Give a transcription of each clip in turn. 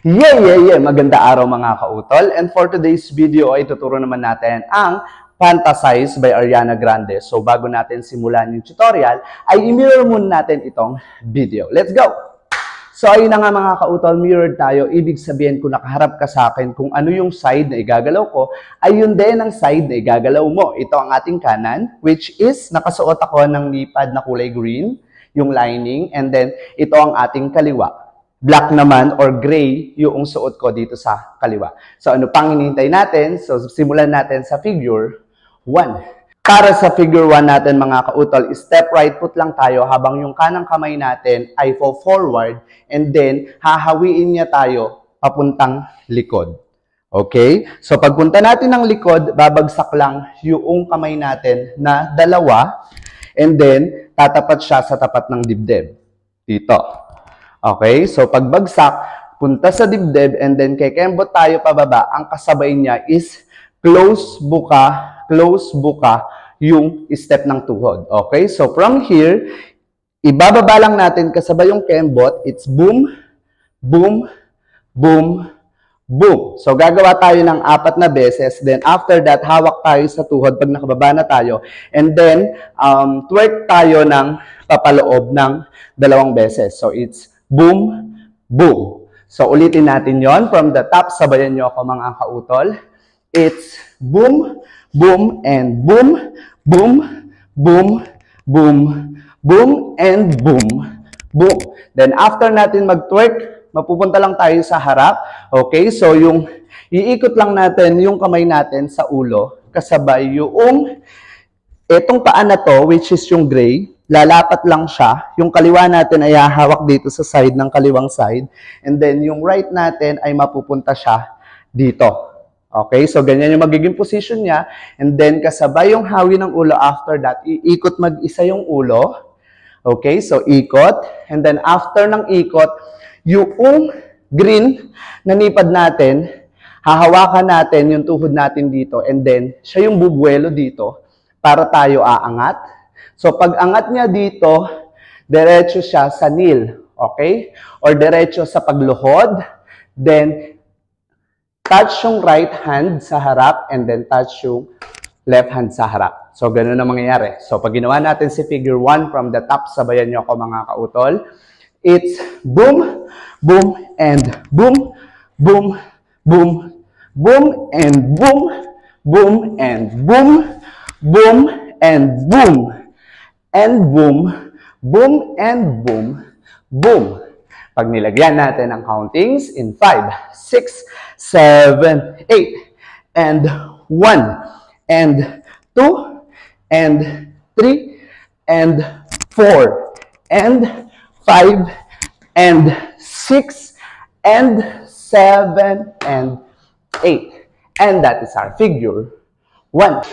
Maganda araw mga kautol. And for today's video ay tuturo naman natin ang Fantasize by Ariana Grande. So bago natin simulan yung tutorial, ay i-mirror muna natin itong video. Let's go! So ayun na nga mga kautol, mirrored tayo. Ibig sabihin kung nakaharap ka sa akin kung ano yung side na igagalaw ko, ay yun din ang side na igagalaw mo. Ito ang ating kanan, which is nakasuot ako ng knee-pad na kulay green, yung lining, and then ito ang ating kaliwa. Black naman or gray yung suot ko dito sa kaliwa. So ano pang hinihintay natin? So simulan natin sa figure 1. Para sa figure 1 natin mga kautol, step right foot lang tayo habang yung kanang kamay natin ay forward and then hahawiin niya tayo papuntang likod. Okay? So pagpunta natin ng likod, babagsak lang yung kamay natin na dalawa and then tatapat siya sa tapat ng dibdib. Dito. Okay, so pagbagsak, punta sa dibdib, and then kekembot tayo pababa. Ang kasabay niya is close buka yung step ng tuhod. Okay, so from here, ibababa lang natin kasabay yung kembot. It's boom, boom, boom, boom. So gagawa tayo ng 4 na beses. Then after that, hawak tayo sa tuhod pag nakababa na tayo. And then, twerk tayo ng papaloob ng 2 beses. So it's boom, boom. So, ulitin natin yon from the top. Sabayan nyo ako mga kautol. It's boom, boom, and boom, boom, boom, boom, boom, and boom, boom. Then, after natin mag-twerk, mapupunta lang tayo sa harap. Okay? So, yung iikot lang natin yung kamay natin sa ulo. Kasabay yung etong paa na to, which is yung gray, lalapat lang siya. Yung kaliwa natin ay hahawak dito sa side ng kaliwang side. And then, yung right natin ay mapupunta siya dito. Okay? So, ganyan yung magiging position niya. And then, kasabay yung hawi ng ulo after that, iikot mag-isa yung ulo. Okay? So, ikot. And then, after ng ikot, yung green na nipad natin, hahawakan natin yung tuhod natin dito. And then, siya yung bubuelo dito para tayo aangat. So, pag angat niya dito, diretso siya sa kneel. Okay? Or diretso sa pagluhod. Then, touch yung right hand sa harap and then touch yung left hand sa harap. So, ganun na mangyayari. So, pag ginawa natin si figure 1 from the top, sabayan niyo ako mga kautol. It's boom, boom, and boom, boom, boom, boom, and boom, boom, and boom, boom, and boom. And boom, boom, and boom, boom. Pag nilagyan natin ang countings in 5, 6, 7, 8, and 1, and 2, and 3, and 4, and 5, and 6, and 7, and 8. And that is our figure 1.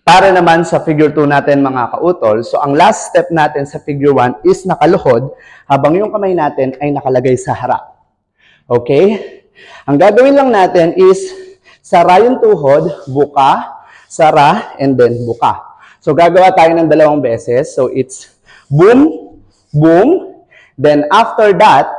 Para naman sa figure 2 natin mga kautol, so ang last step natin sa figure 1 is nakaluhod habang yung kamay natin ay nakalagay sa harap. Okay? Ang gagawin lang natin is sara yung tuhod, buka, sara, and then buka. So gagawa tayo ng 2 beses. So it's boom, boom. Then after that,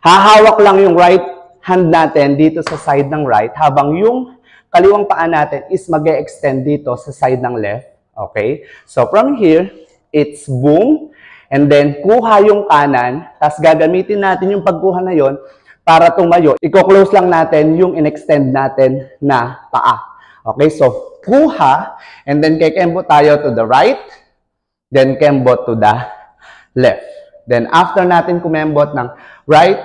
hahawak lang yung right hand natin dito sa side ng right habang yung kaliwang paa natin is mag-e-extend dito sa side ng left. Okay? So from here, it's boom. And then kuha yung kanan. Tapos gagamitin natin yung pagkuha na yon para tumayo. Iko-close lang natin yung in-extend natin na paa. Okay? So kuha. And then kekembot tayo to the right. Then kembot to the left. Then after natin kumembot ng right,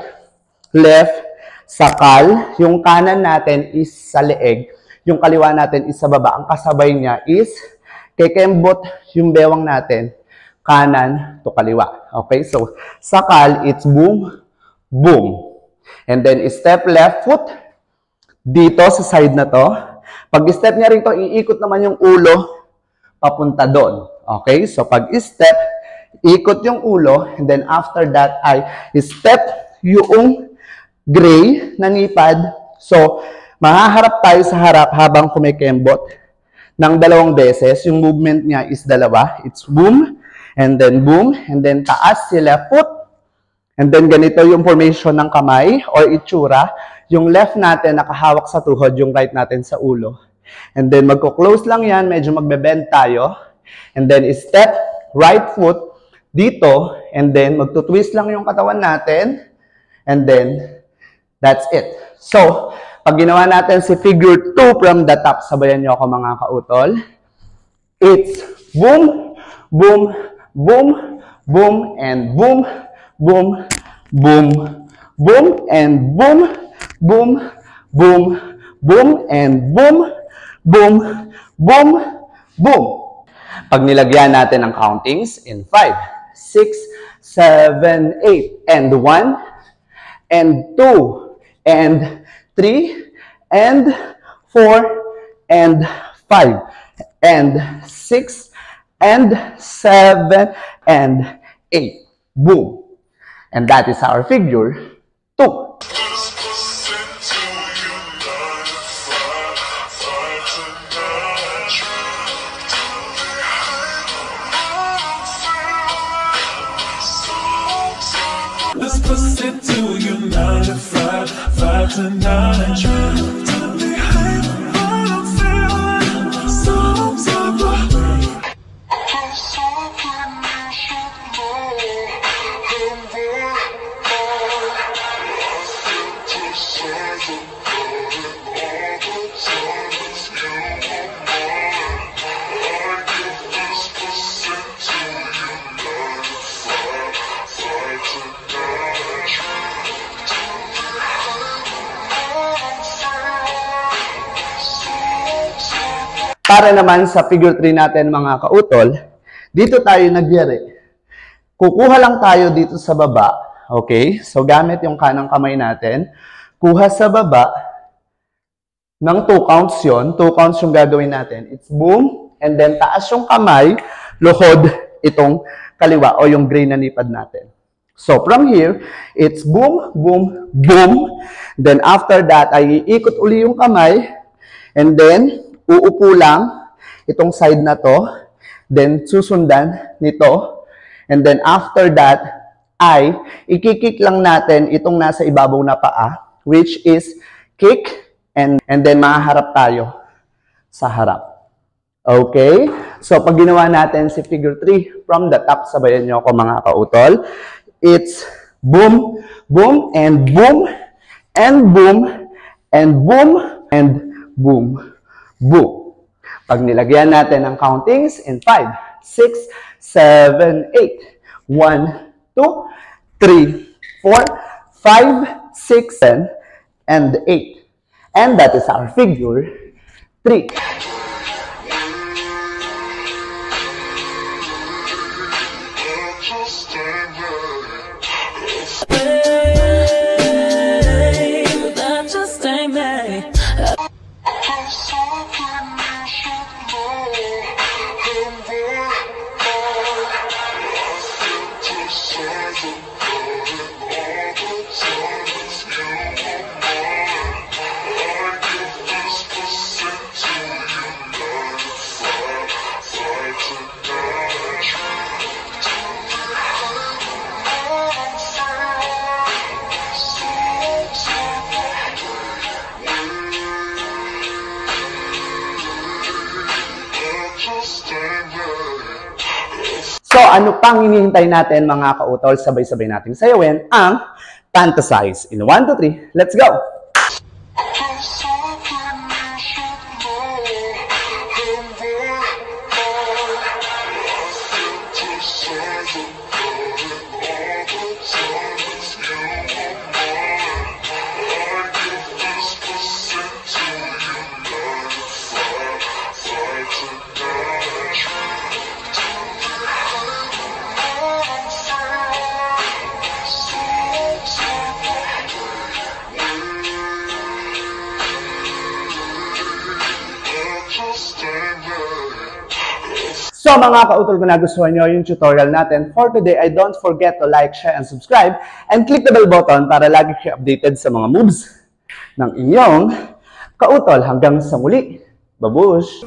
left, sakal, yung kanan natin is sa leeg, yung kaliwa natin is sa baba. Ang kasabay niya is kekembot yung bewang natin, kanan to kaliwa. Okay, so sakal, it's boom, boom. And then step left foot dito sa side na to. Pag step niya rito, iikot naman yung ulo papunta doon. Okay? So, pag-step, ikot yung ulo, and then after that ay step yung gray na nipad. So, mahaharap tayo sa harap habang kumikembot ng dalawang beses. Yung movement niya is dalawa. It's boom, and then taas si left foot. And then ganito yung formation ng kamay or itsura. Yung left natin nakahawak sa tuhod, yung right natin sa ulo. And then magko-close lang yan, medyo magbe-bend tayo. And then step, right foot, dito, and then magtutwist lang yung katawan natin, and then that's it. So, pag ginawa natin si figure 2 from the top, sabayan nyo ako mga kautol. It's boom, boom, boom, boom, and boom, boom, boom, boom, and boom, boom, boom, boom, and boom, boom, boom, boom. Pag nilagyan natin ang countings in 5, 6, 7, 8, and 1, and 2, and 3, and 4, and 5, and 6, and 7, and 8. Boom. And that is our figure 2. Let's push it to you 9 to 5, 5 to 9. Tell me how I'm feeling. So Para naman sa figure 3 natin mga kautol, dito tayo nagyari. Kukuha lang tayo dito sa baba. Okay? So gamit yung kanang kamay natin. Kuha sa baba. Ng 2 counts yun. 2 counts yung gagawin natin. It's boom. And then taas yung kamay. Luhod itong kaliwa o yung gray na nipad natin. So from here, it's boom, boom, boom. Then after that, ay iikot uli yung kamay. And then uupo lang itong side na to, then susundan nito, and then after that, ay ikikik lang natin itong nasa ibabaw na paa, which is kick, and then mahaharap tayo sa harap. Okay? So, pag ginawa natin si figure 3 from the top, sabayan nyo ako mga kautol, it's boom, boom, and boom, and boom, and boom, and boom. Boom. Pag nilagyan natin ang countings in 5, 6, 7, 8. 1, 2, 3, 4, 5, 6, 7, and 8. And that is our figure 3. So, ano pang hinihintay natin mga kautol? Sabay-sabay nating sayawin ang Fantasize. In 1, 2, 3, let's go! So mga kautol, kung nagustuhan nyo yung tutorial natin for today, I don't forget to like, share, and subscribe, and click the bell button para lagi kayo updated sa mga moves ng inyong kautol. Hanggang sa muli, babush!